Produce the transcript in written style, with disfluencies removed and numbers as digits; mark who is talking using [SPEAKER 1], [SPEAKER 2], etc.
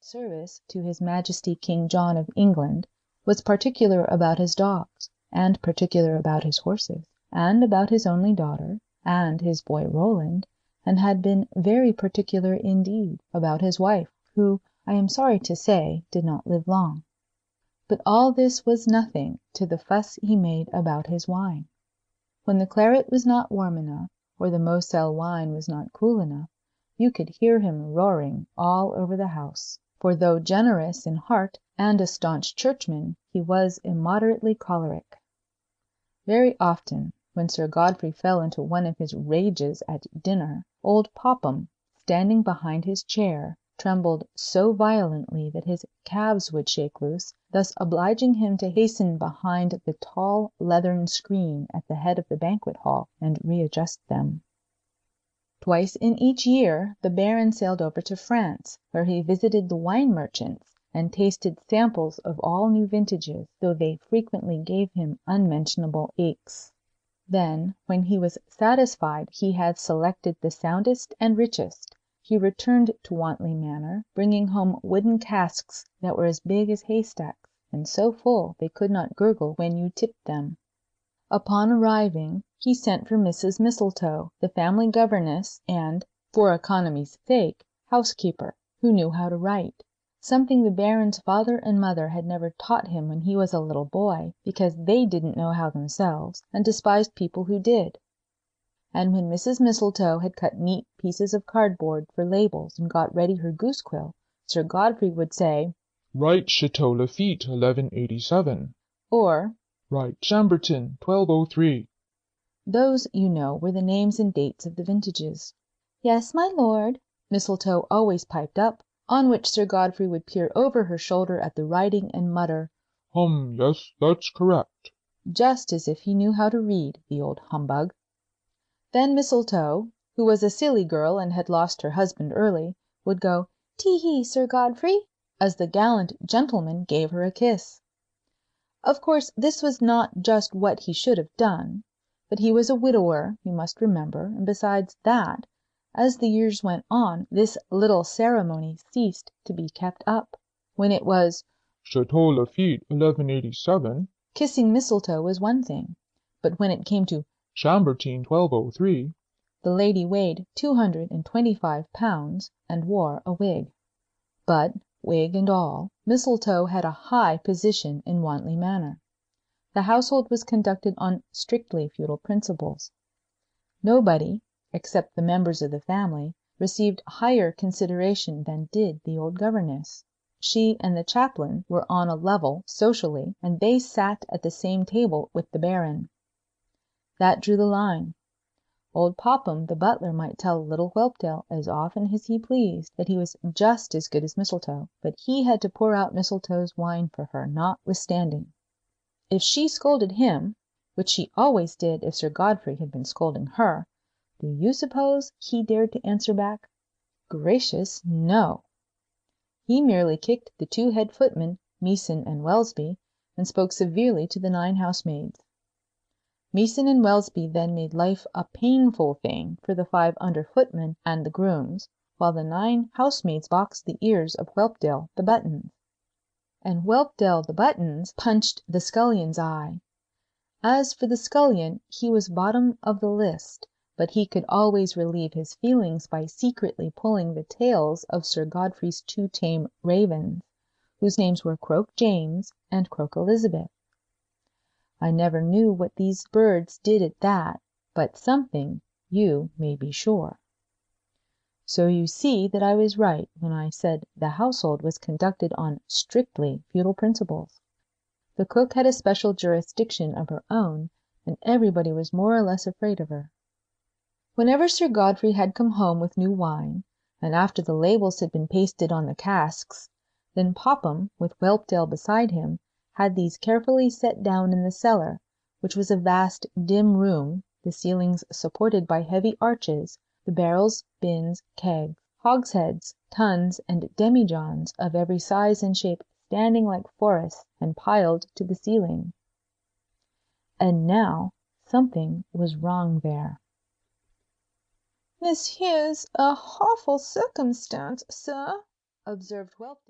[SPEAKER 1] service to His Majesty King John of England, was particular about his dogs, and particular about his horses, and about his only daughter, and his boy Roland, and had been very particular indeed about his wife, who, I am sorry to say, did not live long. But all this was nothing to the fuss he made about his wine. When the claret was not warm enough, or the Moselle wine was not cool enough, you could hear him roaring all over the house. For though generous in heart and a staunch churchman, he was immoderately choleric. Very often, when Sir Godfrey fell into one of his rages at dinner, old Popham, standing behind his chair, trembled so violently that his calves would shake loose, thus obliging him to hasten behind the tall leathern screen at the head of the banquet-hall and readjust them. Twice in each year the Baron sailed over to France, where he visited the wine merchants and tasted samples of all new vintages, though they frequently gave him unmentionable aches. Then, when he was satisfied he had selected the soundest and richest, he returned to Wantley Manor, bringing home wooden casks that were as big as haystacks, and so full they could not gurgle when you tipped them. Upon arriving, he sent for Mrs. Mistletoe, the family governess and, for economy's sake, housekeeper, who knew how to write, something the Baron's father and mother had never taught him when he was a little boy, because they didn't know how themselves, and despised people who did. And when Mrs. Mistletoe had cut neat pieces of cardboard for labels and got ready her goose quill, Sir Godfrey would say,
[SPEAKER 2] "Write Chateau Lafitte, 1187."
[SPEAKER 1] or
[SPEAKER 2] "Write Chambertin, 1203."
[SPEAKER 1] Those, you know, were the names and dates of the vintages. "Yes, my lord," Mistletoe always piped up, on which Sir Godfrey would peer over her shoulder at the writing and mutter,
[SPEAKER 2] Yes, that's correct,"
[SPEAKER 1] just as if he knew how to read, the old humbug. Then Mistletoe, who was a silly girl and had lost her husband early, would go, "Tee-hee, Sir Godfrey," as the gallant gentleman gave her a kiss. Of course this was not just what he should have done, but he was a widower, you must remember, and besides that, as the years went on, this little ceremony ceased to be kept up. When it was
[SPEAKER 2] "Chateau Lafitte, 1187,"
[SPEAKER 1] kissing Mistletoe was one thing, but when it came to
[SPEAKER 2] "Chambertin, 1203,"
[SPEAKER 1] the lady weighed 225 pounds and wore a wig. But, wig and all, Mistletoe had a high position in Wantley Manor. The household was conducted on strictly feudal principles. Nobody, except the members of the family, received higher consideration than did the old governess. She and the chaplain were on a level socially, and they sat at the same table with the Baron. That drew the line. Old Popham, the butler, might tell little Whelpdale as often as he pleased that he was just as good as Mistletoe, but he had to pour out Mistletoe's wine for her, notwithstanding. If she scolded him, which she always did if Sir Godfrey had been scolding her, do you suppose he dared to answer back? Gracious, no! He merely kicked the two head footmen, Meeson and Welsby, and spoke severely to the 9 housemaids. Meeson and Welsby then made life a painful thing for the 5 under footmen and the grooms, while the 9 housemaids boxed the ears of Whelpdale the Buttons. And Whelpdale the Buttons punched the scullion's eye. As for the scullion, he was bottom of the list, but he could always relieve his feelings by secretly pulling the tails of Sir Godfrey's 2 tame ravens, whose names were Croak James and Croak Elizabeth. I never knew what these birds did at that, but something, you may be sure. So you see that I was right when I said the household was conducted on strictly feudal principles. The cook had a special jurisdiction of her own, and everybody was more or less afraid of her. Whenever Sir Godfrey had come home with new wine, and after the labels had been pasted on the casks, then Popham, with Whelpdale beside him, had these carefully set down in the cellar, which was a vast dim room, the ceilings supported by heavy arches, the barrels, bins, kegs, hogsheads, tuns, and demijohns of every size and shape standing like forests and piled to the ceiling. And now something was wrong there.
[SPEAKER 3] "This here's a hawful circumstance, sir," observed Whelpdale.